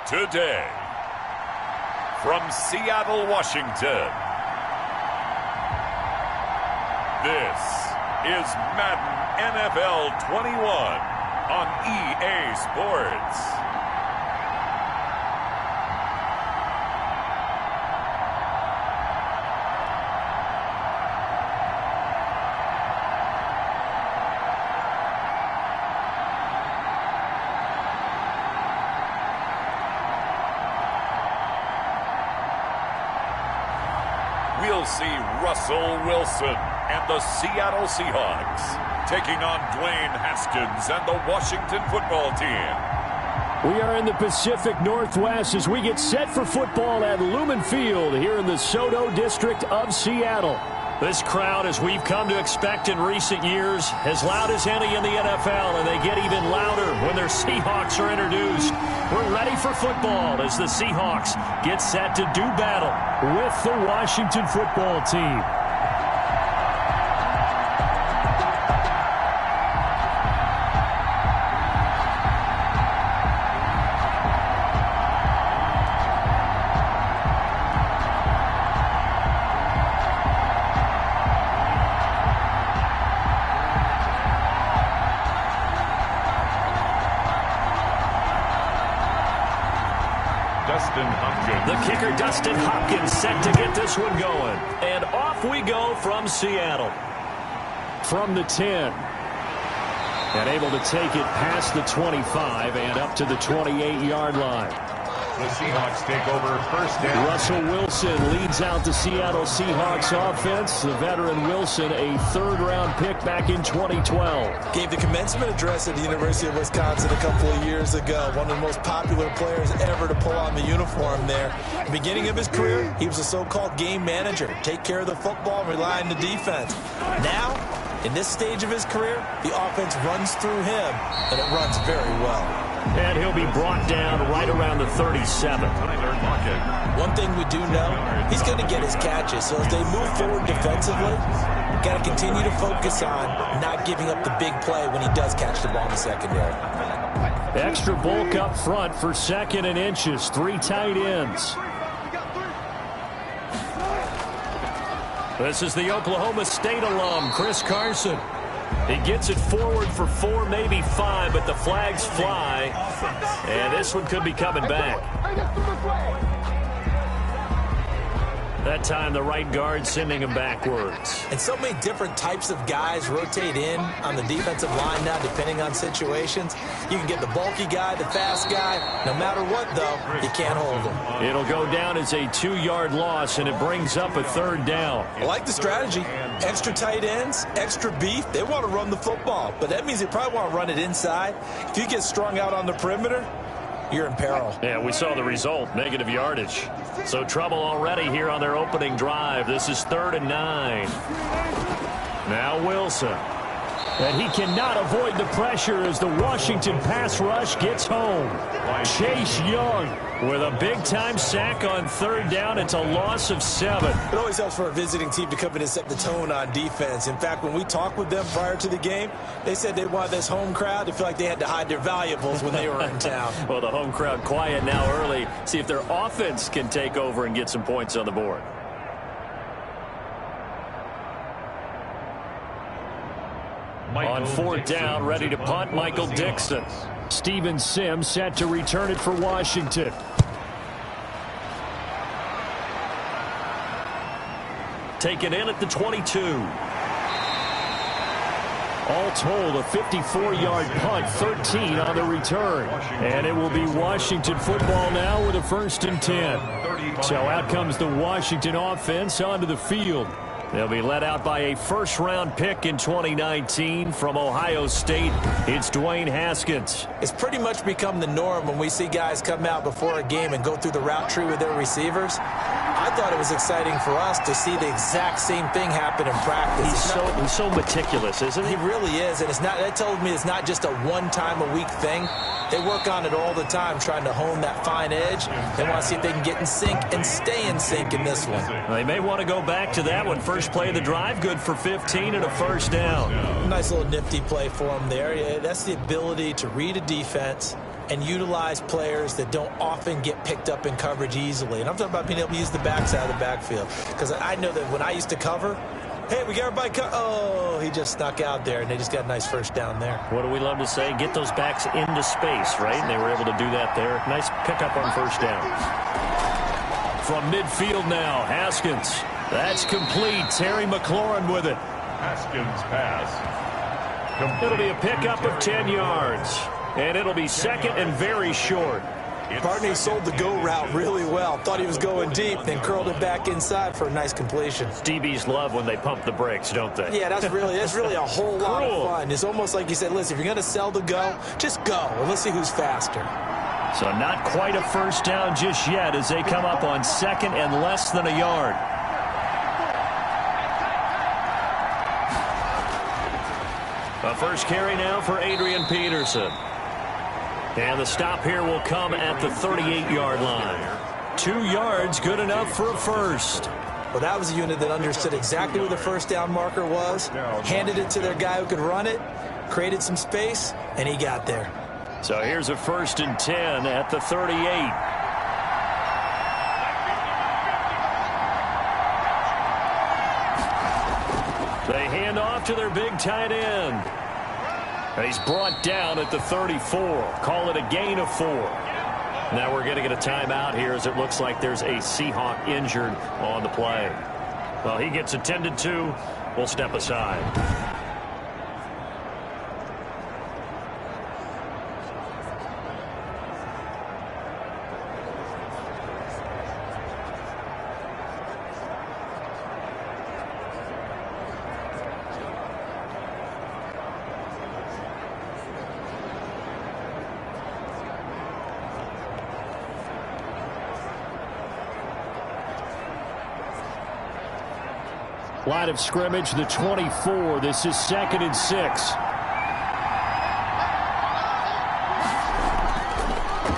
Today, from Seattle, Washington, this is Madden NFL 21 on EA Sports. We'll see Russell Wilson and the Seattle Seahawks taking on Dwayne Haskins and the Washington football team. We are in the Pacific Northwest as we get set for football at Lumen Field here in the Soto district of Seattle. This crowd, as we've come to expect in recent years, as loud as any in the NFL, and they get even louder when their Seahawks are introduced. We're ready for football as the Seahawks get set to do battle with the Washington football team. The kicker, Dustin Hopkins, set to get this one going. And off we go from Seattle. From the 10. And able to take it past the 25 and up to the 28-yard line. The Seahawks take over first down. Russell Wilson leads out the Seattle Seahawks offense. The veteran Wilson, a third-round pick back in 2012. Gave the commencement address at the University of Wisconsin a couple of years ago. One of the most popular players ever to pull on the uniform there. At the beginning of his career, he was a so-called game manager. Take care of the football and rely on the defense. Now, in this stage of his career, the offense runs through him, and it runs very well. And he'll be brought down right around the 37. One thing we do know, he's going to get his catches. So as they move forward defensively, got to continue to focus on not giving up the big play when he does catch the ball in the secondary. Extra bulk up front for second and inches. 3 tight ends. This is the Oklahoma State alum, Chris Carson. He gets it forward for 4, maybe 5, but the flags fly. And this one could be coming back. That time the right guard sending him backwards. And so many different types of guys rotate in on the defensive line now depending on situations. You can get the bulky guy, the fast guy. No matter what, though, you can't hold him. It'll go down as a 2-yard loss, and it brings up a third down. I like the strategy. Extra tight ends, extra beef. They want to run the football, but that means they probably want to run it inside. If you get strung out on the perimeter, you're in peril. Yeah, we saw the result, negative yardage. So trouble already here on their opening drive. This is 3rd and 9. Now Wilson. And he cannot avoid the pressure as the Washington pass rush gets home. Chase Young with a big-time sack on 3rd down. It's a loss of 7. It always helps for a visiting team to come in and set the tone on defense. In fact, when we talked with them prior to the game, they said they wanted this home crowd to feel like they had to hide their valuables when they were in town. Well, the home crowd quiet now early. See if their offense can take over and get some points on the board. On 4th down, ready to punt, Michael Dixon. Steven Sims set to return it for Washington. Taken in at the 22. All told, a 54-yard punt, 13 on the return. And it will be Washington football now with a 1st and 10. So out comes the Washington offense onto the field. They'll be led out by a first-round pick in 2019 from Ohio State. It's Dwayne Haskins. It's pretty much become the norm when we see guys come out before a game and go through the route tree with their receivers. I thought it was exciting for us to see the exact same thing happen in practice. He's so meticulous, isn't he? He really is, and that told me it's not just a one-time-a-week thing. They work on it all the time, trying to hone that fine edge. They want to see if they can get in sync and stay in sync in this one. They may want to go back to that one. First play of the drive, good for 15 and a first down. Nice little nifty play for him there. Yeah, that's the ability to read a defense and utilize players that don't often get picked up in coverage easily. And I'm talking about being able to use the backside of the backfield. Because I know that when I used to cover, hey, we got everybody oh, he just snuck out there, and they just got a nice first down there. What do we love to say? Get those backs into space, right? And they were able to do that there. Nice pickup on first down. From midfield now, Haskins. That's complete. Terry McLaurin with it. Haskins pass. Complete. It'll be a pickup of 10 yards. And it'll be second and very short. Barney sold the go route really well. Thought he was going deep, then curled it back inside for a nice completion. DBs love when they pump the brakes, don't they? Yeah, that's really a whole lot of fun. It's almost like you said, listen, if you're going to sell the go, just go, and let's see who's faster. So not quite a first down just yet as they come up on second and less than a yard. A first carry now for Adrian Peterson. And the stop here will come at the 38-yard line. 2 yards, good enough for a first. Well, that was a unit that understood exactly where the first down marker was, handed it to their guy who could run it, created some space, and he got there. So here's a first and 10 at the 38. They hand off to their big tight end. He's brought down at the 34. Call it a gain of 4. Now we're going to get a timeout here as it looks like there's a Seahawk injured on the play. Well, he gets attended to. We'll step aside. Line of scrimmage, the 24. This is 2nd and 6.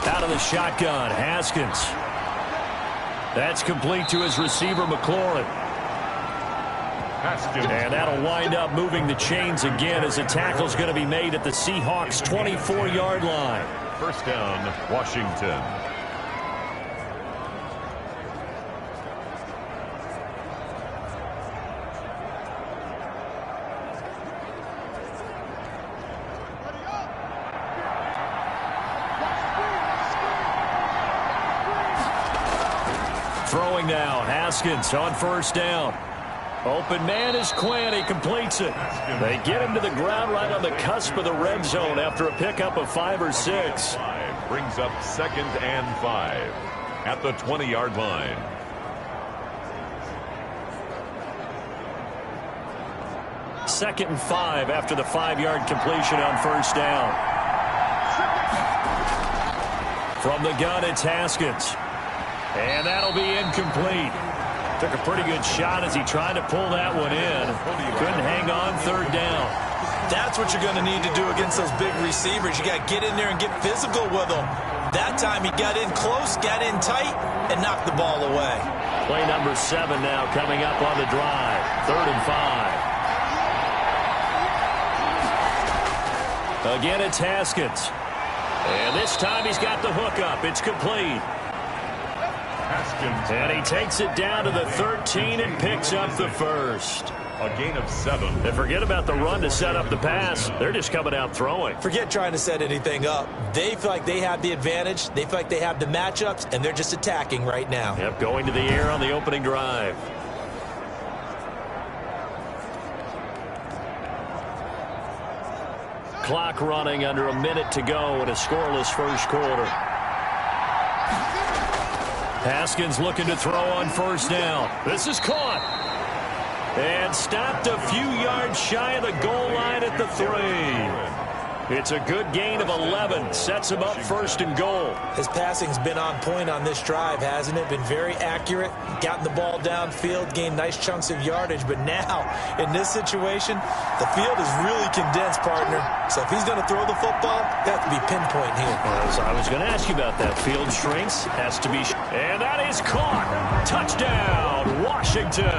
Out of the shotgun, Haskins. That's complete to his receiver, McLaurin. Haskins. And that'll wind up moving the chains again as a tackle's going to be made at the Seahawks' 24-yard line. First down, Washington. Throwing now, Haskins on first down. Open man is Quinn. He completes it. They get him to the ground right on the cusp of the red zone after a pickup of 5 or 6. Brings up 2nd and 5 at the 20-yard line. Second and 5 after the 5-yard completion on first down. From the gun, it's Haskins. And that'll be incomplete. Took a pretty good shot as he tried to pull that one in. Couldn't hang on third down. That's what you're going to need to do against those big receivers. You got to get in there and get physical with them. That time he got in close, got in tight, and knocked the ball away. Play number 7 now coming up on the drive. 3rd and 5. Again, it's Haskins. And this time he's got the hook up. It's complete. Haskins. And he takes it down to the 13 and picks up the first. A gain of 7. And forget about the run to set up the pass. They're just coming out throwing. Forget trying to set anything up. They feel like they have the advantage. They feel like they have the matchups, and they're just attacking right now. Yep, going to the air on the opening drive. Clock running under a minute to go in a scoreless first quarter. Haskins looking to throw on first down. This is caught. And stopped a few yards shy of the goal line at the 3. It's a good gain of 11. Sets him up 1st and goal. His passing's been on point on this drive, hasn't it? Been very accurate. Gotten the ball downfield, gained nice chunks of yardage. But now, in this situation, the field is really condensed, partner. So if he's going to throw the football, you have to be pinpoint here. I was going to ask you about that. Field shrinks. Has to be. And that is caught. Touchdown, Washington.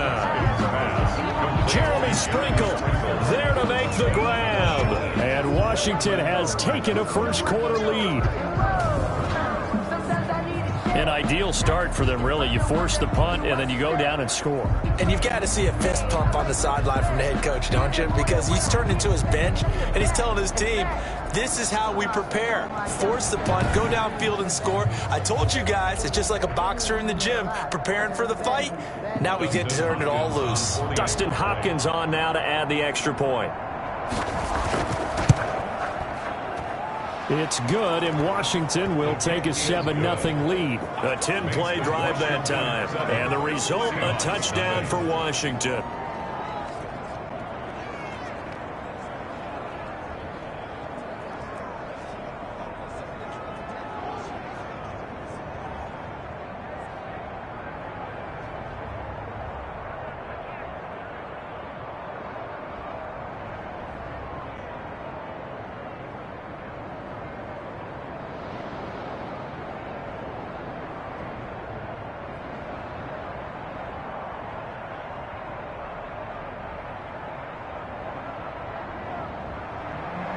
Jeremy Sprinkle there to make the grab. And Washington has taken a first-quarter lead. An ideal start for them, really. You force the punt, and then you go down and score. And you've got to see a fist pump on the sideline from the head coach, don't you? Because he's turned into his bench, and he's telling his team, this is how we prepare. Force the punt, go downfield and score. I told you guys, it's just like a boxer in the gym preparing for the fight. Now we get to turn it all loose. Dustin Hopkins on now to add the extra point. It's good, and Washington will take a 7-0 lead. A 10-play drive that time. And the result, a touchdown for Washington.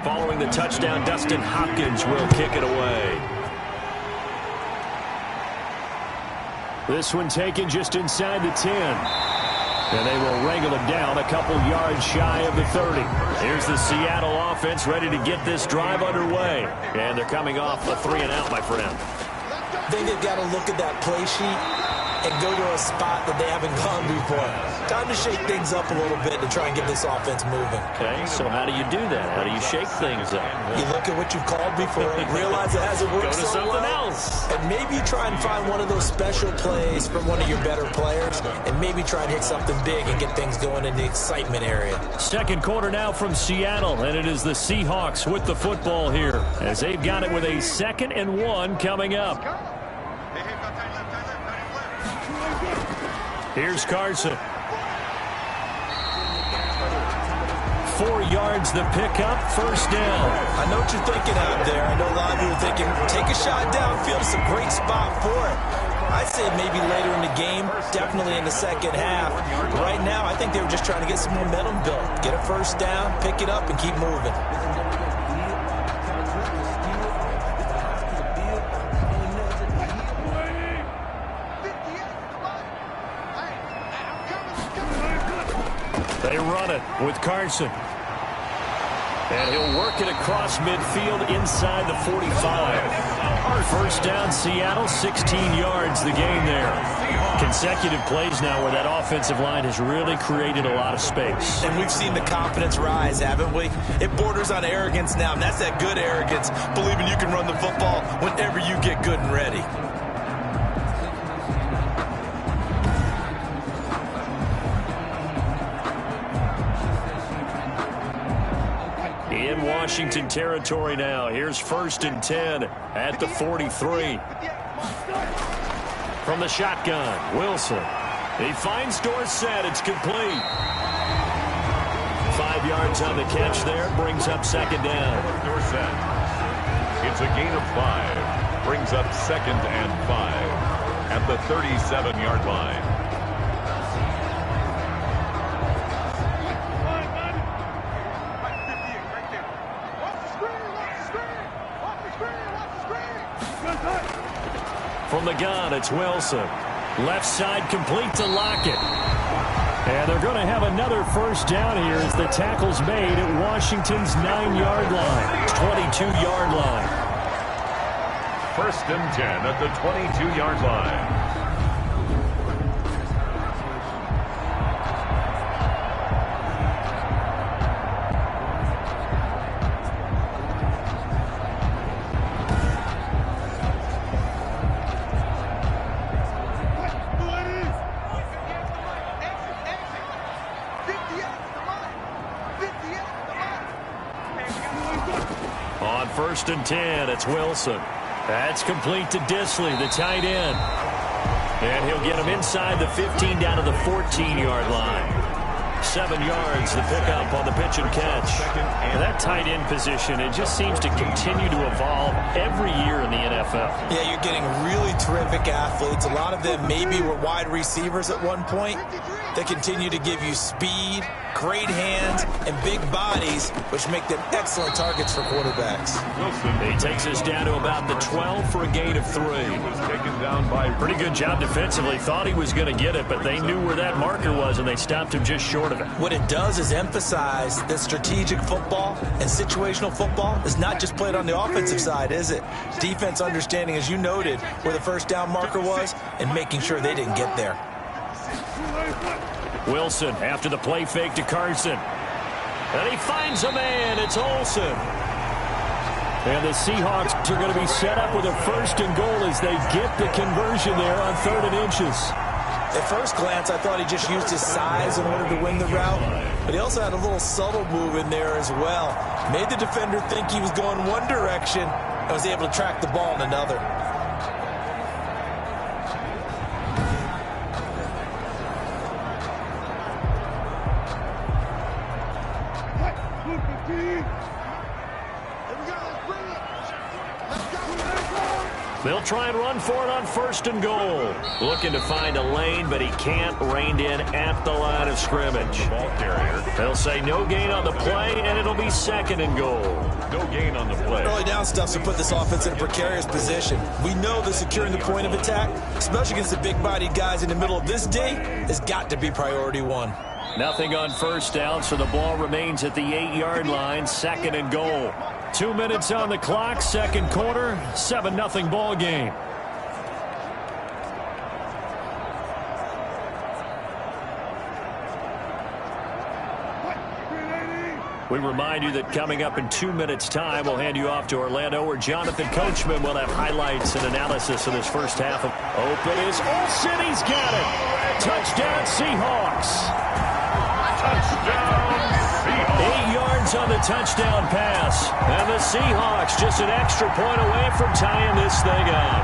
Following the touchdown, Dustin Hopkins will kick it away. This one taken just inside the 10. And they will wrangle him down a couple yards shy of the 30. Here's the Seattle offense ready to get this drive underway. And they're coming off a 3-and-out, my friend. I think they've got to look at that play sheet and go to a spot that they haven't gone before. Time to shake things up a little bit to try and get this offense moving. Okay, so how do you do that? How do you shake things up? You look at what you've called before, realize it hasn't worked so well. Go to something else. And maybe try and find one of those special plays from one of your better players, and maybe try and hit something big and get things going in the excitement area. Second quarter now from Seattle, and it is the Seahawks with the football here, as they've got it with a 2nd and 1 coming up. Here's Carson. 4 yards the pickup, first down. I know what you're thinking out there. I know a lot of you are thinking, take a shot downfield. It's a great spot for it. I'd say maybe later in the game, definitely in the second half. Right now, I think they were just trying to get some momentum built. Get a first down, pick it up, and keep moving. They run it with Carson. And he'll work it across midfield inside the 45. First down, Seattle, 16 yards the gain there. Consecutive plays now where that offensive line has really created a lot of space. And we've seen the confidence rise, haven't we? It borders on arrogance now, and that's that good arrogance, believing you can run the football whenever you get good and ready. In Washington territory now. Here's 1st and 10 at the 43. From the shotgun, Wilson. He finds Dorsett. It's complete. 5 yards on the catch there. Brings up 2nd down. Dorsett. It's a gain of 5. Brings up 2nd and 5 at the 37-yard line. From the gun, it's Wilson. Left side complete to Lockett. And they're going to have another first down here as the tackle's made at Washington's 9-yard line. 22-yard line. 1st and 10 at the 22-yard line. On 1st and 10, it's Wilson. That's complete to Disley, the tight end. And he'll get him inside the 15 down to the 14-yard line. 7 yards, the pickup on the pitch and catch. And that tight end position, it just seems to continue to evolve every year in the NFL. Yeah, you're getting really terrific athletes. A lot of them maybe were wide receivers at one point. They continue to give you speed, great hands, and big bodies, which make them excellent targets for quarterbacks. He takes us down to about the 12 for a gain of 3. Was taken down by Pretty good job defensively. Thought he was going to get it, but they knew where that marker was, and they stopped him just short of it. What it does is emphasize that strategic football and situational football is not just played on the offensive side, is it? Defense understanding, as you noted, where the first down marker was and making sure they didn't get there. Wilson after the play fake to Carson. And he finds a man. It's Olsen. And the Seahawks are going to be set up with a 1st and goal as they get the conversion there on 3rd and inches. At first glance, I thought he just used his size in order to win the route, but he also had a little subtle move in there as well. Made the defender think he was going one direction and was able to track the ball in another. They'll try and run for it on 1st and goal. Looking to find a lane, but he can't. Reined in at the line of scrimmage. ball carrier. They'll say no gain on the play, and it'll be 2nd and goal. No gain on the play. Early down stuff to put this offense in a precarious position. We know that securing the point of attack, especially against the big-bodied guys in the middle of this day, has got to be priority 1. Nothing on 1st down, so the ball remains at the 8-yard line. 2nd and goal. 2 minutes on the clock, 2nd quarter, 7-0 ball game. We remind you that coming up in 2 minutes' time, we'll hand you off to Orlando, where Jonathan Coachman will have highlights and analysis of this first half. Open is Olsen. He's got it. Touchdown, Seahawks. Touchdown, Seahawks. 8 yards on the touchdown pass. And the Seahawks just an extra point away from tying this thing up.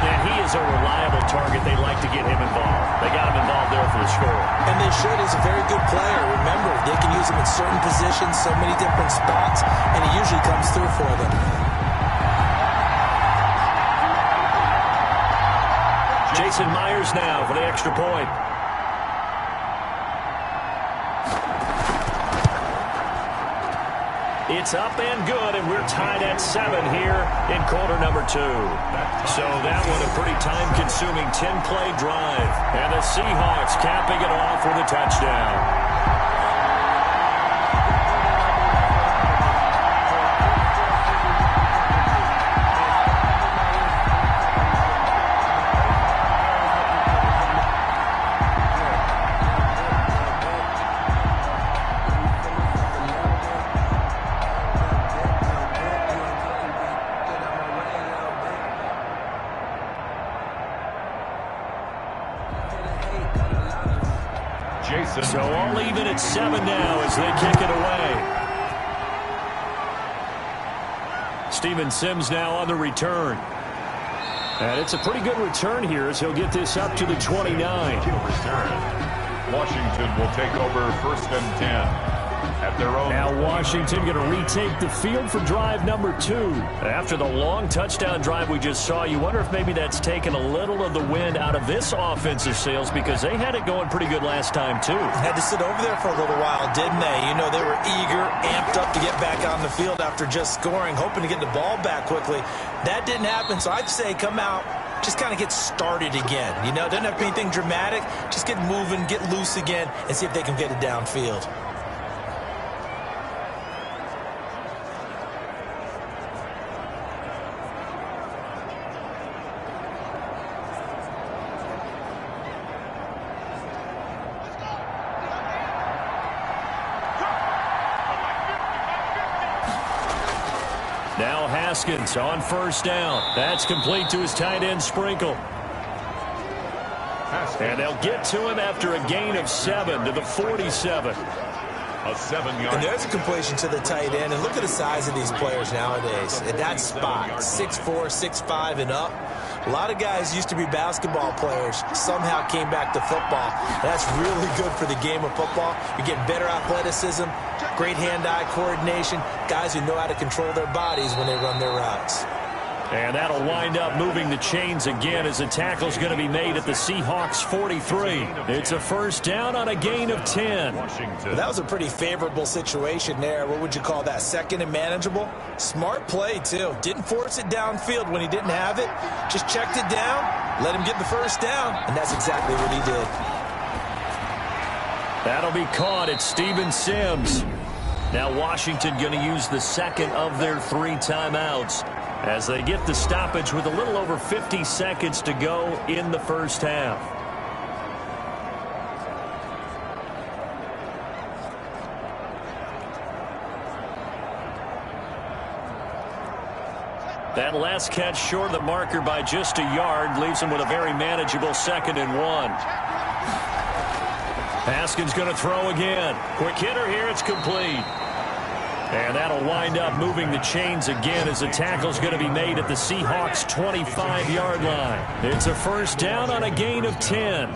And he is a reliable target. They like to get him involved. They got him involved there for the score. And they should. He's a very good player. Remember, they can use him in certain positions, so many different spots, and he usually comes through for them. Jason Myers now for the extra point. It's up and good, and we're tied at 7 here in quarter number 2. So that one a pretty time-consuming 10-play drive. And the Seahawks capping it off with a touchdown. So all even at 7 now as they kick it away. Steven Sims now on the return. And it's a pretty good return here as he'll get this up to the 29. Washington will take over 1st and 10. At their own. Now Washington going to retake the field for drive number 2. After the long touchdown drive we just saw, you wonder if maybe that's taken a little of the wind out of this offensive sails, because they had it going pretty good last time too. Had to sit over there for a little while, didn't they? You know, they were eager, amped up to get back on the field after just scoring, hoping to get the ball back quickly. That didn't happen, so I'd say come out, just kind of get started again. You know, doesn't have to be anything dramatic. Just get moving, get loose again, and see if they can get it downfield. Now Haskins on 1st down. That's complete to his tight end Sprinkle. And they'll get to him after a gain of 7 to the 47. A 7-yard. And there's a completion to the tight end. And look at the size of these players nowadays. At that spot, 6'4", 6'5", and up. A lot of guys used to be basketball players, somehow came back to football. And that's really good for the game of football. You're getting better athleticism, great hand-eye coordination, guys who know how to control their bodies when they run their routes. And that'll wind up moving the chains again as the tackle's going to be made at the Seahawks 43. It's a first down on a gain of 10. Well, that was a pretty favorable situation there. What would you call that? Second and manageable? Smart play, too. Didn't force it downfield when he didn't have it. Just checked it down, let him get the first down, and that's exactly what he did. That'll be caught at Steven Sims. Now Washington going to use the second of their 3 timeouts as they get the stoppage with a little over 50 seconds to go in the first half. That last catch short of the marker by just a yard leaves him with a very manageable 2nd and 1. Haskins going to throw again. Quick hitter here. It's complete. And that'll wind up moving the chains again as the tackle's going to be made at the Seahawks 25-yard line. It's a first down on a gain of 10.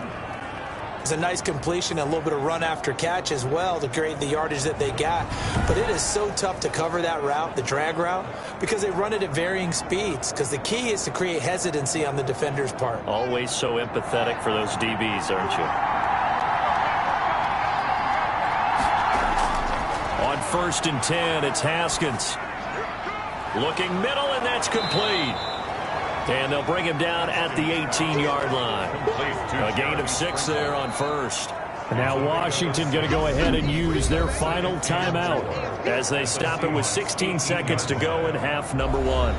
It's a nice completion, a little bit of run after catch as well to create the yardage that they got. But it is so tough to cover that route, the drag route, because they run it at varying speeds. Because the key is to create hesitancy on the defender's part. Always so empathetic for those DBs, aren't you? On 1st and 10, it's Haskins. Looking middle, and that's complete. And they'll bring him down at the 18-yard line. A gain of 6 there on 1st. Now Washington going to go ahead and use their final timeout as they stop it with 16 seconds to go in half number 1.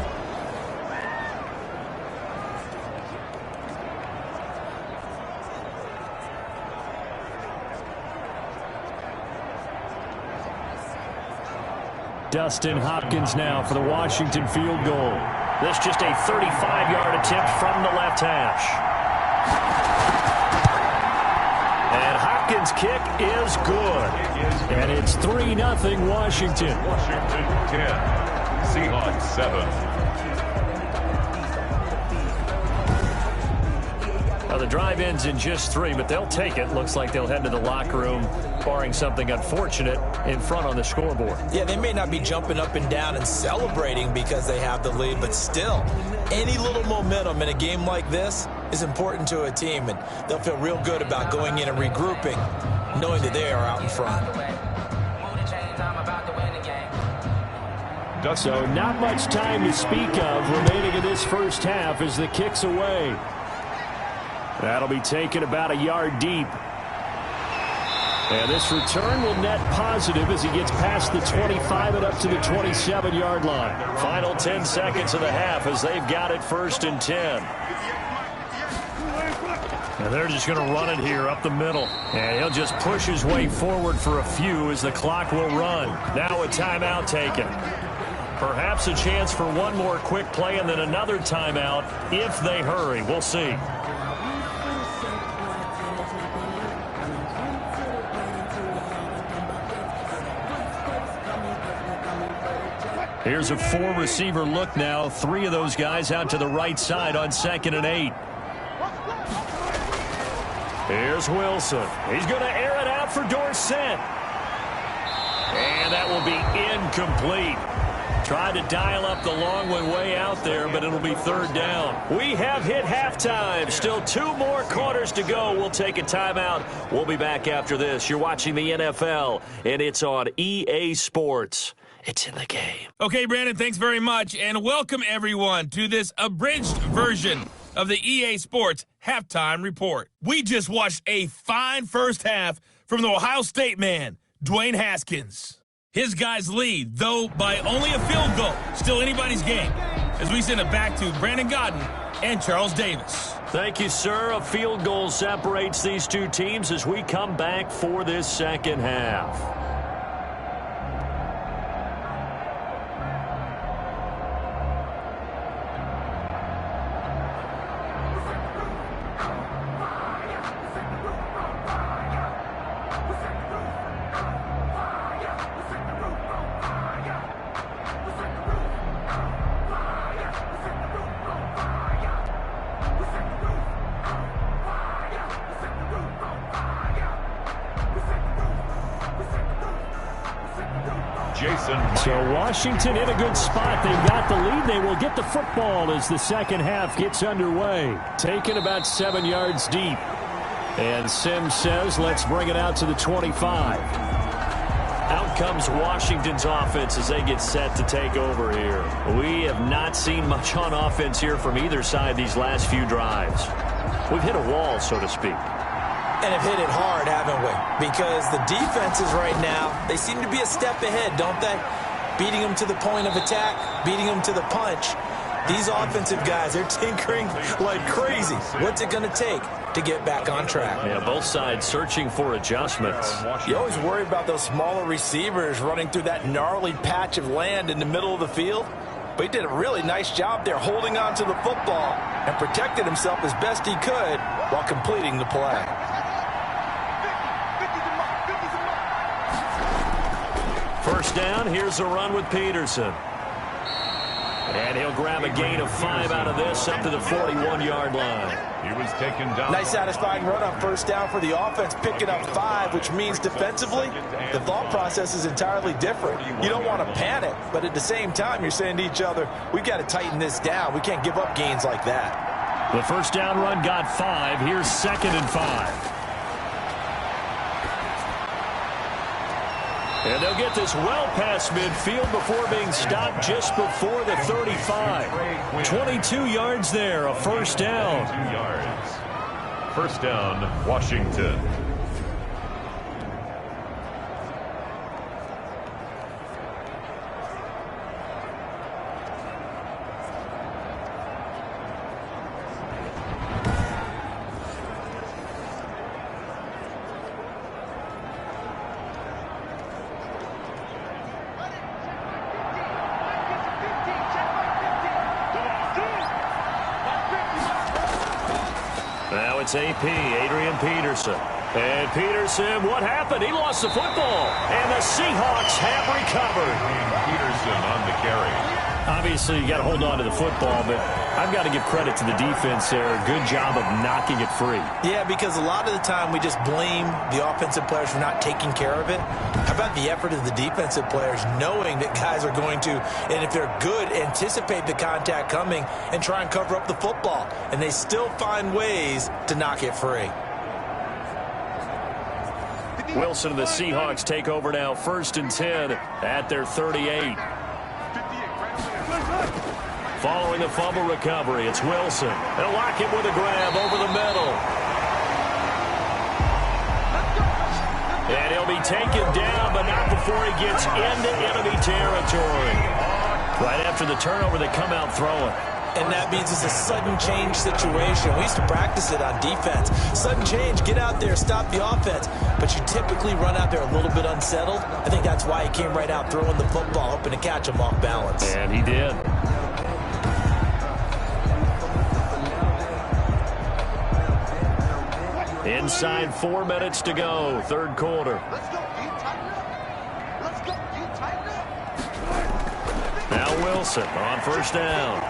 Dustin Hopkins now for the Washington field goal. This just a 35-yard attempt from the left hash. And Hopkins' kick is good. And it's 3-0 Washington. Washington 10, Seahawks 7. Now the drive ends in just 3, but they'll take it. Looks like they'll head to the locker room, barring something unfortunate in front on the scoreboard. Yeah, they may not be jumping up and down and celebrating because they have the lead, but still, any little momentum in a game like this is important to a team, and they'll feel real good about going in and regrouping, knowing that they are out in front. So not much time to speak of remaining in this first half as the kick's away. That'll be taken about a yard deep. And this return will net positive as he gets past the 25 and up to the 27-yard line. Final 10 seconds of the half as they've got it 1st and 10. And they're just going to run it here up the middle. And he'll just push his way forward for a few as the clock will run. Now a timeout taken. Perhaps a chance for one more quick play and then another timeout if they hurry. We'll see. Here's a 4-receiver look now. 3 of those guys out to the right side on 2nd and 8. Here's Wilson. He's going to air it out for Dorsett. And that will be incomplete. Tried to dial up the long one way out there, but it'll be 3rd down. We have hit halftime. Still 2 more quarters to go. We'll take a timeout. We'll be back after this. You're watching the NFL, and it's on EA Sports. It's in the game. Okay, Brandon, thanks very much. And welcome, everyone, to this abridged version of the EA Sports Halftime Report. We just watched a fine first half from the Ohio State man, Dwayne Haskins. His guys lead, though by only a field goal. Still anybody's game. As we send it back to Brandon Godden and Charles Davis. Thank you, sir. A field goal separates these two teams as we come back for this second half. Jason. So Washington in a good spot. They've got the lead. They will get the football as the second half gets underway. Taken about 7 yards deep. And Sims says, let's bring it out to the 25. Out comes Washington's offense as they get set to take over here. We have not seen much on offense here from either side these last few drives. We've hit a wall, so to speak. And have hit it hard, haven't we? Because the defenses right now, they seem to be a step ahead, don't they? Beating them to the point of attack, beating them to the punch. These offensive guys, they're tinkering like crazy. What's it going to take to get back on track? Yeah, both sides searching for adjustments. You always worry about those smaller receivers running through that gnarly patch of land in the middle of the field. But he did a really nice job there holding on to the football and protected himself as best he could while completing the play. First down, here's a run with Peterson. And he'll grab a gain of 5 out of this up to the 41-yard line. He was taken down. Nice satisfying run on first down for the offense, picking up 5, which means defensively, the thought process is entirely different. You don't want to panic, but at the same time, you're saying to each other, we've got to tighten this down. We can't give up gains like that. The first down run got 5. Here's 2nd and 5. And they'll get this well past midfield before being stopped just before the 35. 22 yards there, a first down. 2 yards. First down, Washington. It's AP, Adrian Peterson. And Peterson, what happened? He lost the football. And the Seahawks have recovered. Peterson on the carry. Obviously, you got to hold on to the football, but I've got to give credit to the defense there. Good job of knocking it free. Yeah, because a lot of the time we just blame the offensive players for not taking care of it. How about the effort of the defensive players knowing that guys are going to, and if they're good, anticipate the contact coming and try and cover up the football. And they still find ways to knock it free. Wilson and the Seahawks take over now, 1st and 10 at their 38. Following the fumble recovery, it's Wilson. They'll lock him with a grab over the middle. And he'll be taken down, but not before he gets into enemy territory. Right after the turnover, they come out throwing. And that means it's a sudden change situation. We used to practice it on defense. Sudden change, get out there, stop the offense. But you typically run out there a little bit unsettled. I think that's why he came right out throwing the football, hoping to catch him off balance. And he did. Inside 4 minutes to go, third quarter. Now Wilson on first down.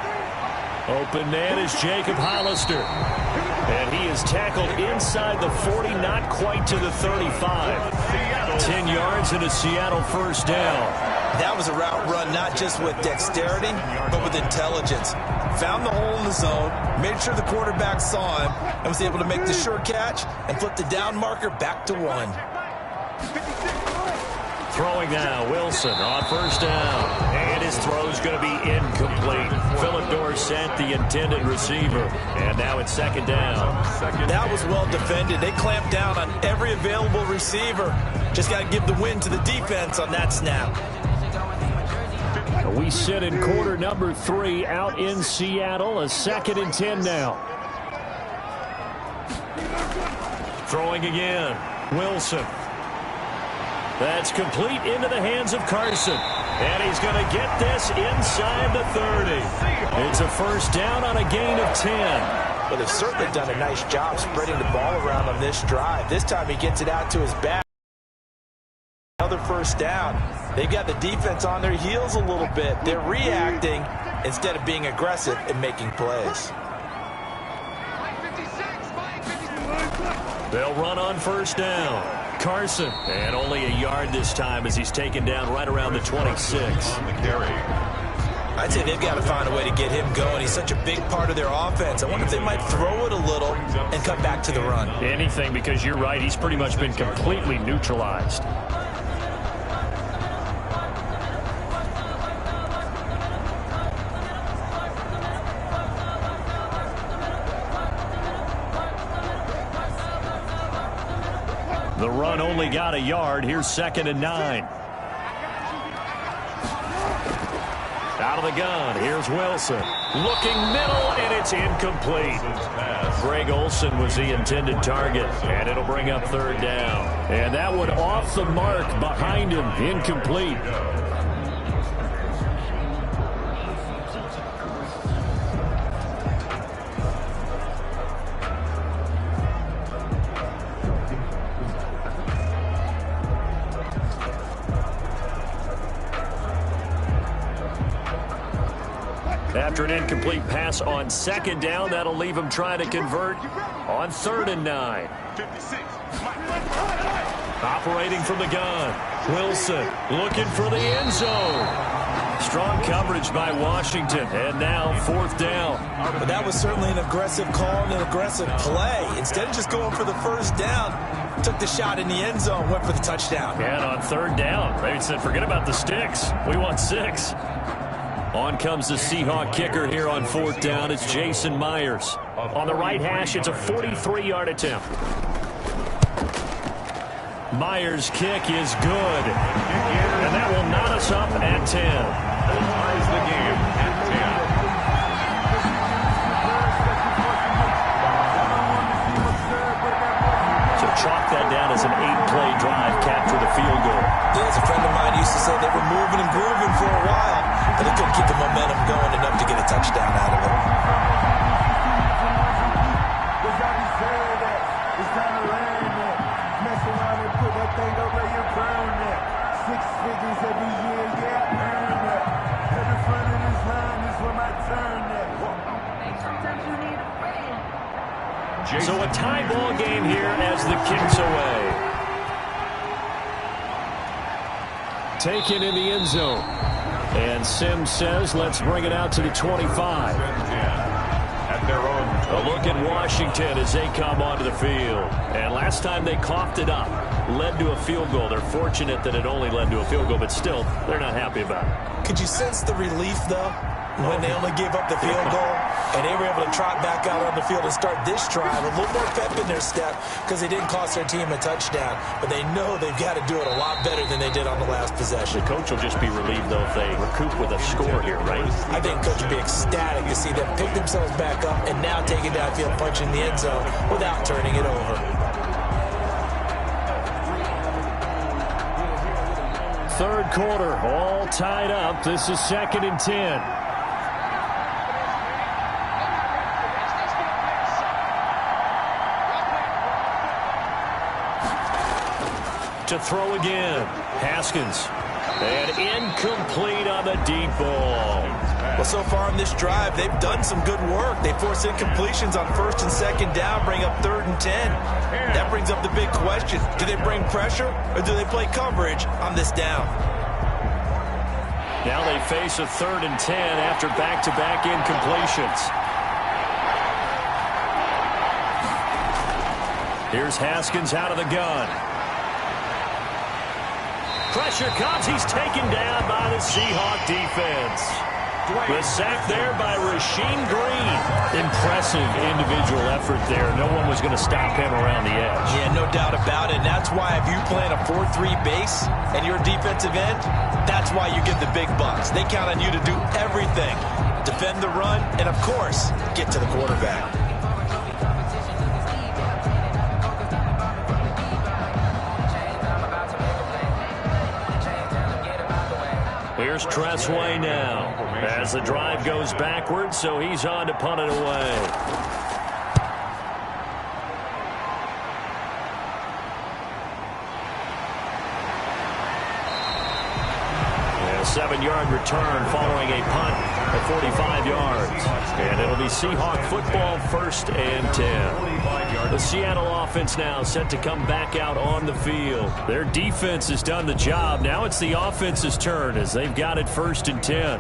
Open man is Jacob Hollister. And he is tackled inside the 40, not quite to the 35. 10 yards and a Seattle first down. That was a route run not just with dexterity, but with intelligence. Found the hole in the zone, made sure the quarterback saw him, and was able to make the sure catch and flip the down marker back to 1. Throwing now, Wilson on first down. And his throw's going to be incomplete. Philip Dorsett, the intended receiver. And now it's 2nd down. That was well defended. They clamped down on every available receiver. Just got to give the win to the defense on that snap. We sit in quarter number 3 out in Seattle. A 2nd and 10 now. Throwing again. Wilson. That's complete into the hands of Carson. And he's going to get this inside the 30. It's a first down on a gain of 10. Well, they've certainly done a nice job spreading the ball around on this drive. This time he gets it out to his back. Another first down. They've got the defense on their heels a little bit. They're reacting instead of being aggressive and making plays. They'll run on first down. Carson. And only a yard this time as he's taken down right around the 26. On the carry. I'd say they've got to find a way to get him going. He's such a big part of their offense. I wonder if they might throw it a little and come back to the run. Anything, because you're right. He's pretty much been completely neutralized. The run only got a yard. Here's 2nd and 9. Out of the gun. Here's Wilson. Looking middle, and it's incomplete. Greg Olsen was the intended target, and it'll bring up 3rd down. And that one off the mark behind him. Incomplete. After an incomplete pass on 2nd down, that'll leave him trying to convert on 3rd and 9. Operating from the gun. Wilson looking for the end zone. Strong coverage by Washington, and now 4th down. But that was certainly an aggressive call and an aggressive play. Instead of just going for the 1st down, took the shot in the end zone, went for the touchdown. And on 3rd down, they said, forget about the sticks. We want 6. On comes the Seahawk kicker here on 4th down. It's Jason Myers. On the right hash, it's a 43-yard attempt. Myers' kick is good. And that will knot us up at 10. Ties the game at 10. So chalk that down as an 8-play drive, capture the field goal. Yeah, as a friend of mine used to say, they were moving and grooving for a while, but they couldn't keep the momentum going enough to get a touchdown out of it. So a tie ball game here as the kick's away. Taken in the end zone. And Sims says, let's bring it out to the 25. At their own. A look at Washington as they come onto the field. And last time they coughed it up, led to a field goal. They're fortunate that it only led to a field goal, but still, they're not happy about it. Could you sense the relief, though, when they only gave up the field goal? And they were able to trot back out on the field and start this drive. A little more pep in their step because they didn't cost their team a touchdown. But they know they've got to do it a lot better than they did on the last possession. The coach will just be relieved, though, if they recoup with a score here, right? I think coach will be ecstatic to see them pick themselves back up and now take it downfield, punching the end zone without turning it over. Third quarter, all tied up. This is 2nd and 10. To throw again. Haskins. And incomplete on the deep ball. Well, so far in this drive, they've done some good work. They force incompletions on 1st and 2nd down, bring up 3rd and 10. That brings up the big question. Do they bring pressure or do they play coverage on this down? Now they face a 3rd and 10 after back-to-back incompletions. Here's Haskins out of the gun. Pressure comes. He's taken down by the Seahawk defense. The sack there by Rasheem Green. Impressive individual effort there. No one was going to stop him around the edge. Yeah, no doubt about it. And that's why if you play in a 4-3 base and you're a defensive end, that's why you get the big bucks. They count on you to do everything. Defend the run and, of course, get to the quarterback. Here's Tressway now as the drive goes backwards, so he's on to punt it away. And A 7-yard return following a punt at 45 yards. And it'll be Seahawk football, 1st and 10. The Seattle offense now set to come back out on the field. Their defense has done the job. Now it's the offense's turn as they've got it 1st and 10.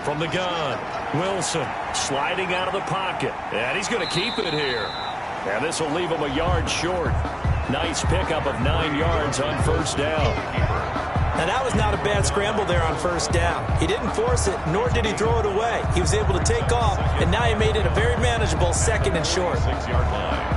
From the gun, Wilson sliding out of the pocket. And he's going to keep it here. And this will leave him a yard short. Nice pickup of 9 yards on 1st down. Now, that was not a bad scramble there on 1st down. He didn't force it, nor did he throw it away. He was able to take off, and now he made it a very manageable 2nd and short. 6-yard line.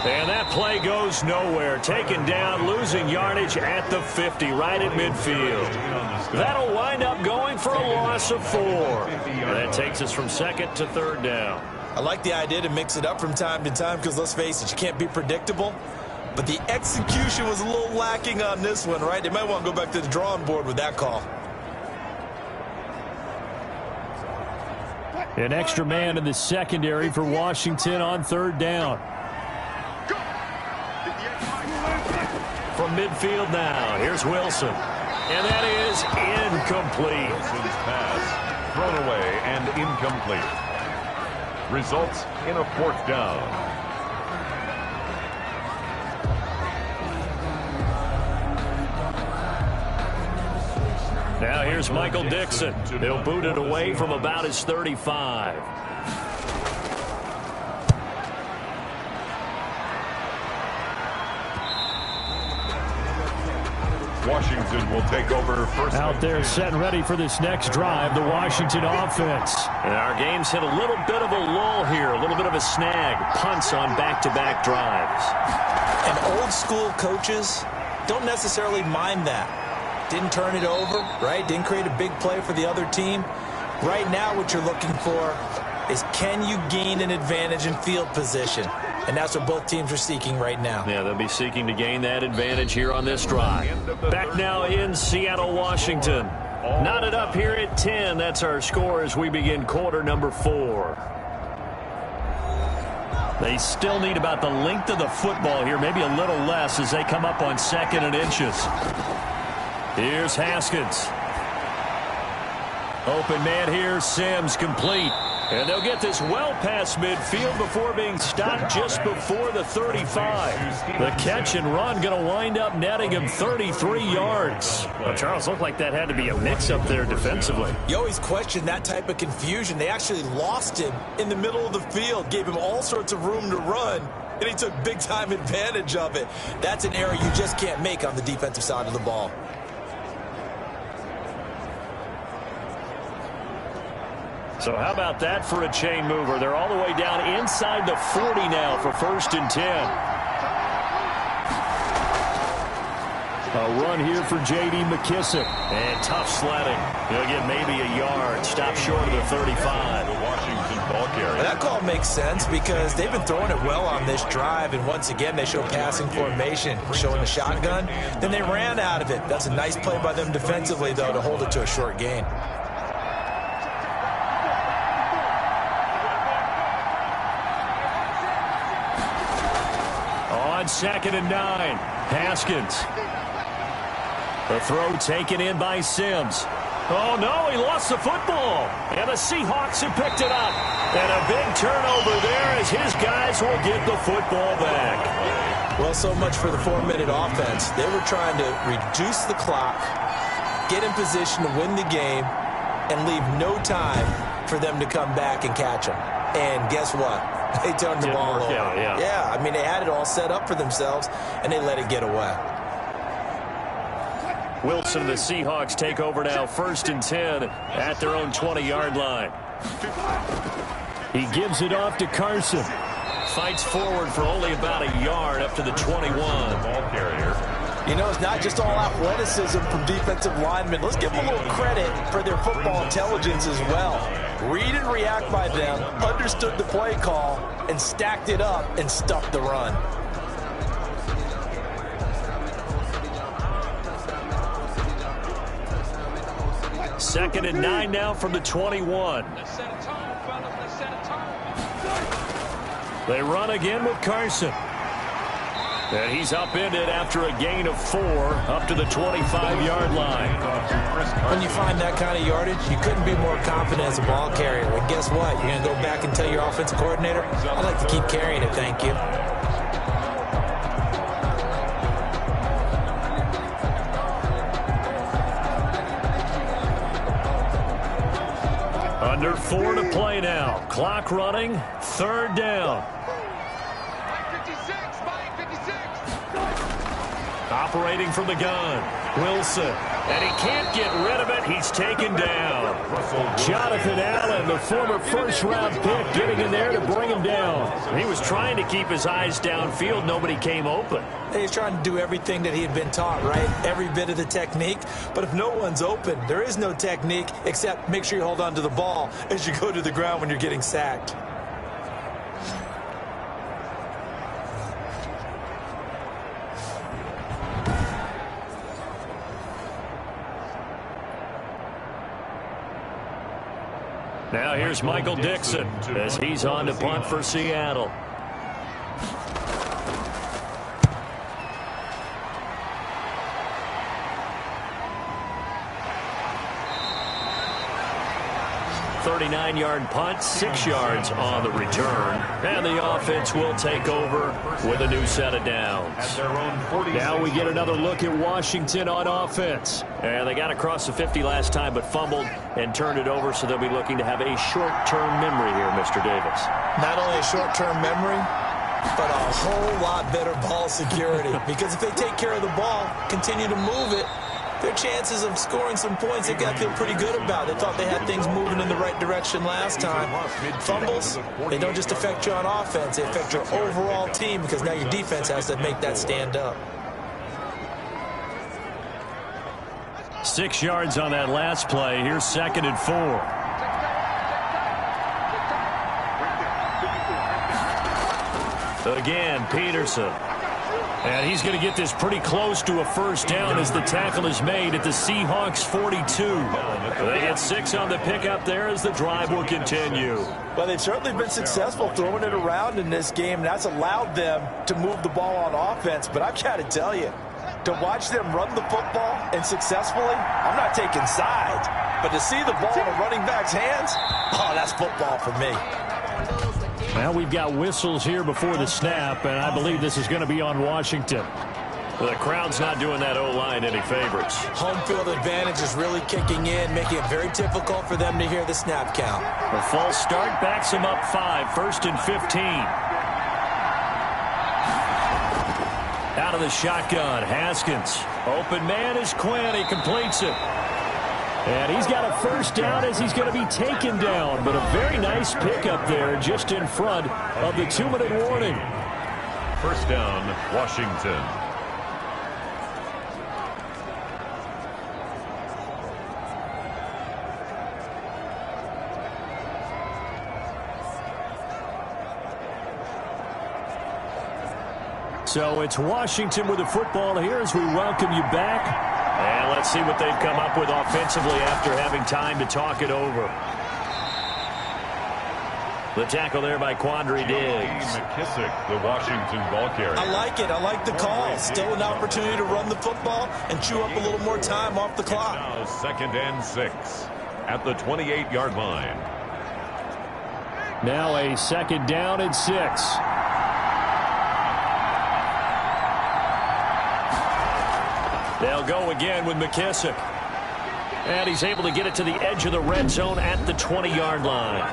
And that play goes nowhere. Taken down, losing yardage at the 50, right at midfield. That'll wind up going for a loss of 4. And that takes us from 2nd to 3rd down. I like the idea to mix it up from time to time because, let's face it, you can't be predictable. But the execution was a little lacking on this one, right? They might want to go back to the drawing board with that call. An extra man in the secondary for Washington on 3rd down. From midfield now, here's Wilson. And that is incomplete. Wilson's pass thrown away and incomplete. Results in a 4th down. Now here's Michael Dixon. He'll boot it away from about his 35. Washington will take over 1st. Out there set and ready for this next drive, the Washington offense. And our game's hit a little bit of a lull here, a little bit of a snag. Punts on back-to-back drives. And old school coaches don't necessarily mind that. Didn't turn it over, right? Didn't create a big play for the other team. Right now what you're looking for is, can you gain an advantage in field position? And that's what both teams are seeking right now. Yeah, they'll be seeking to gain that advantage here on this drive. Back now in Seattle, Washington. Knotted up here at 10. That's our score as we begin quarter number 4. They still need about the length of the football here, maybe a little less as they come up on 2nd and inches. Here's Haskins. Open man here, Sims complete. And they'll get this well past midfield before being stopped just before the 35. The catch and run going to wind up netting him 33 yards. Well, Charles, looked like that had to be a mix-up there defensively. You always question that type of confusion. They actually lost him in the middle of the field, gave him all sorts of room to run, and he took big-time advantage of it. That's an error you just can't make on the defensive side of the ball. So how about that for a chain mover? They're all the way down inside the 40 now for 1st and 10. A run here for J.D. McKissick. And tough sledding. He'll get maybe a yard. Stop short of the 35. The Washington ball carrier. That call makes sense because they've been throwing it well on this drive, and once again they show passing formation, showing the shotgun. Then they ran out of it. That's a nice play by them defensively, though, to hold it to a short gain. On 2nd and 9, Haskins. The throw taken in by Sims. Oh, no, he lost the football. And the Seahawks have picked it up. And a big turnover there as his guys will get the football back. Well, so much for the 4-minute offense. They were trying to reduce the clock, get in position to win the game, and leave no time for them to come back and catch them. And guess what? They turned the ball over. Yeah, I mean, they had it all set up for themselves, and they let it get away. Wilson and the Seahawks take over now 1st and 10 at their own 20-yard line. He gives it off to Carson. Fights forward for only about a yard up to the 21. Ball carrier. You know, it's not just all athleticism from defensive linemen. Let's give them a little credit for their football intelligence as well. Read and react by them, understood the play call, and stacked it up and stuffed the run. 2nd and 9 now from the 21. They run again with Carson. And he's upended after a gain of 4 up to the 25-yard line. When you find that kind of yardage, you couldn't be more confident as a ball carrier. And guess what? You're going to go back and tell your offensive coordinator, I'd like to keep carrying it, thank you. Under 4 to play now. Clock running. 3rd down. Operating from the gun. Wilson. And he can't get rid of it. He's taken down. Jonathan Allen, the former first-round pick, getting in there to bring him down. He was trying to keep his eyes downfield. Nobody came open. He's trying to do everything that he had been taught, right? Every bit of the technique. But if no one's open, there is no technique except make sure you hold on to the ball as you go to the ground when you're getting sacked. Now here's Michael Dixon as he's on to punt for Seattle. Thirty-nine-yard punt, 6 yards on the return. And the offense will take over with a new set of downs. Now we get another look at Washington on offense. And they got across the 50 last time but fumbled and turned it over, so they'll be looking to have a short-term memory here, Mr. Davis. Not only a short-term memory, but a whole lot better ball security. Because if they take care of the ball, continue to move it, their chances of scoring some points, they've got to feel pretty good about. They thought they had things moving in the right direction last time. Fumbles, they don't just affect you on offense. They affect your overall team because now your defense has to make that stand up. 6 yards on that last play. Here's 2nd and 4. Again, Peterson. And he's going to get this pretty close to a first down as the tackle is made at the Seahawks 42. They get 6 on the pickup there as the drive will continue. Well, they've certainly been successful throwing it around in this game, and that's allowed them to move the ball on offense. But I've got to tell you, to watch them run the football and successfully, I'm not taking sides. But to see the ball in a running back's hands, oh, that's football for me. Well, we've got whistles here before the snap, and I believe this is going to be on Washington. The crowd's not doing that O-line any favors. Home field advantage is really kicking in, making it very difficult for them to hear the snap count. A false start backs him up 5, 1st and 15. Out of the shotgun, Haskins. Open man is Quinn. He completes it. And he's got a first down as he's going to be taken down. But a very nice pickup there just in front of the 2-minute warning. First down, Washington. So it's Washington with the football here as we welcome you back. And let's see what they've come up with offensively after having time to talk it over. The tackle there by Quandre Diggs. McKissick, the Washington ball carrier. I like it. I like the call. Still an opportunity to run the football and chew up a little more time off the clock. Now 2nd and 6 at the 28-yard line. Now a 2nd down and 6. They'll go again with McKissick. And he's able to get it to the edge of the red zone at the 20-yard line.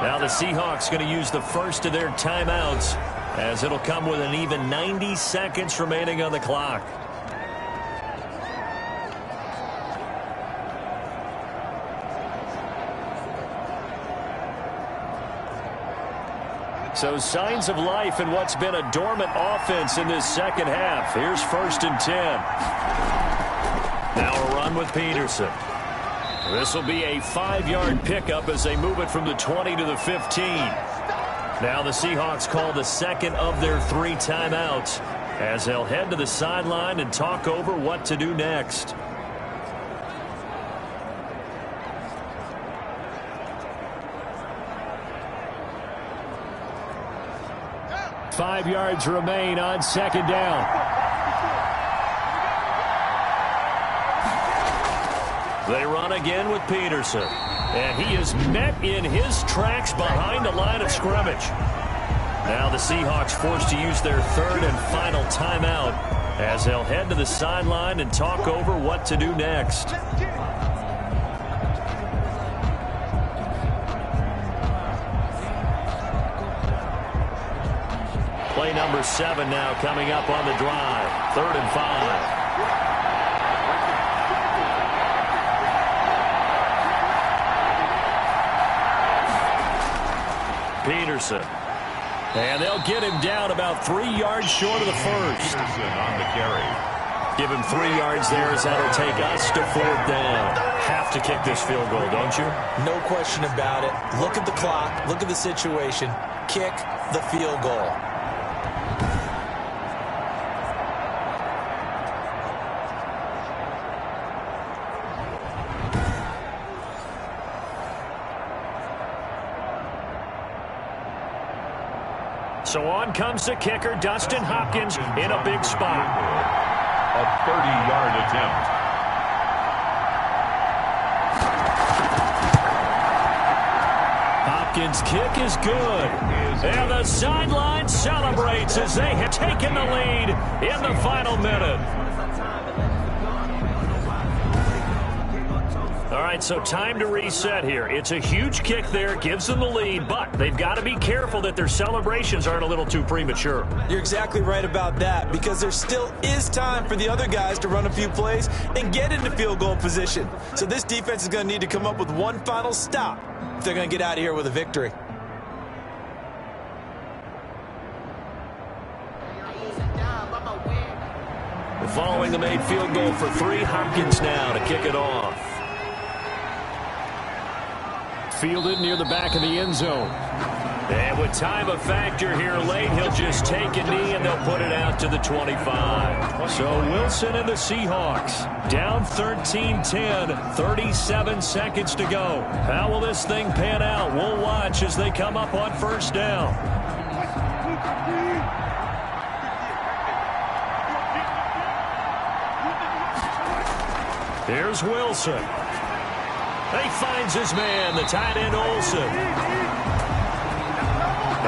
Now the Seahawks going to use the first of their timeouts as it'll come with an even 90 seconds remaining on the clock. So signs of life in what's been a dormant offense in this second half. Here's 1st and 10. Now a run with Peterson. This will be a 5-yard pickup as they move it from the 20 to the 15. Now the Seahawks call the second of their 3 timeouts as they'll head to the sideline and talk over what to do next. 5 yards remain on second down. They run again with Peterson. And he is met in his tracks behind the line of scrimmage. Now the Seahawks forced to use their third and final timeout as they'll head to the sideline and talk over what to do next. Play number 7 now coming up on the drive. 3rd and 5. Peterson. And they'll get him down about 3 yards short of the first. Peterson on the carry. Give him 3 yards there as that'll take us to 4th down. Have to kick this field goal, don't you? No question about it. Look at the clock. Look at the situation. Kick the field goal. So on comes the kicker, Dustin Hopkins, in a big spot. A 30-yard attempt. Hopkins' kick is good. And the sideline celebrates as they have taken the lead in the final minute. All right, so time to reset here. It's a huge kick there, gives them the lead, but they've got to be careful that their celebrations aren't a little too premature. You're exactly right about that, because there still is time for the other guys to run a few plays and get into field goal position. So this defense is going to need to come up with one final stop if they're going to get out of here with a victory. Following the made field goal for 3, Hopkins now to kick it off. Fielded near the back of the end zone. And with time a factor here late, he'll just take a knee and they'll put it out to the 25. So Wilson and the Seahawks down 13-10, 37 seconds to go. How will this thing pan out? We'll watch as they come up on 1st down. Here's Wilson. He finds his man, the tight end Olsen.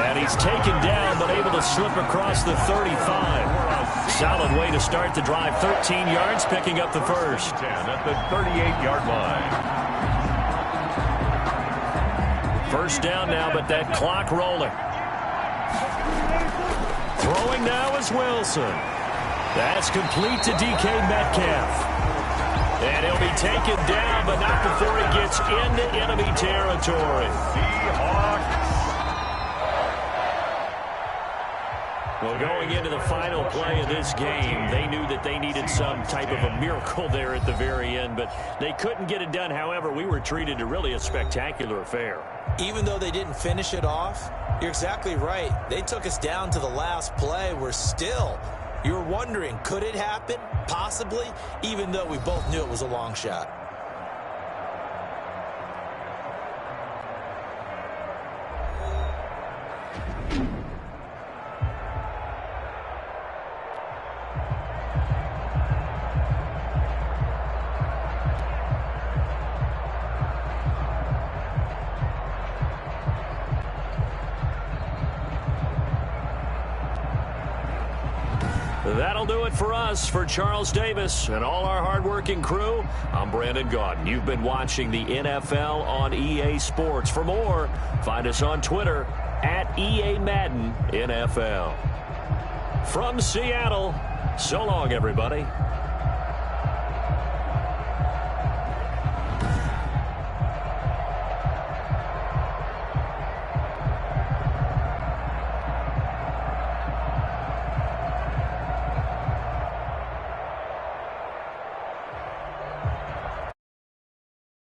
And he's taken down, but able to slip across the 35. Solid way to start the drive. 13 yards, picking up the first. 10 at the 38-yard line. First down now, but that clock rolling. Throwing now is Wilson. That's complete to DK Metcalf. And he'll be taken down, but not before he gets into enemy territory. Seahawks. Well, going into the final play of this game, they knew that they needed some type of a miracle there at the very end, but they couldn't get it done. However, we were treated to really a spectacular affair. Even though they didn't finish it off, you're exactly right. They took us down to the last play. We're still... You were wondering, could it happen? Possibly, even though we both knew it was a long shot. That'll do it for us. For Charles Davis and all our hardworking crew, I'm Brandon Gaudin. You've been watching the NFL on EA Sports. For more, find us on Twitter at EA Madden NFL. From Seattle, so long, everybody.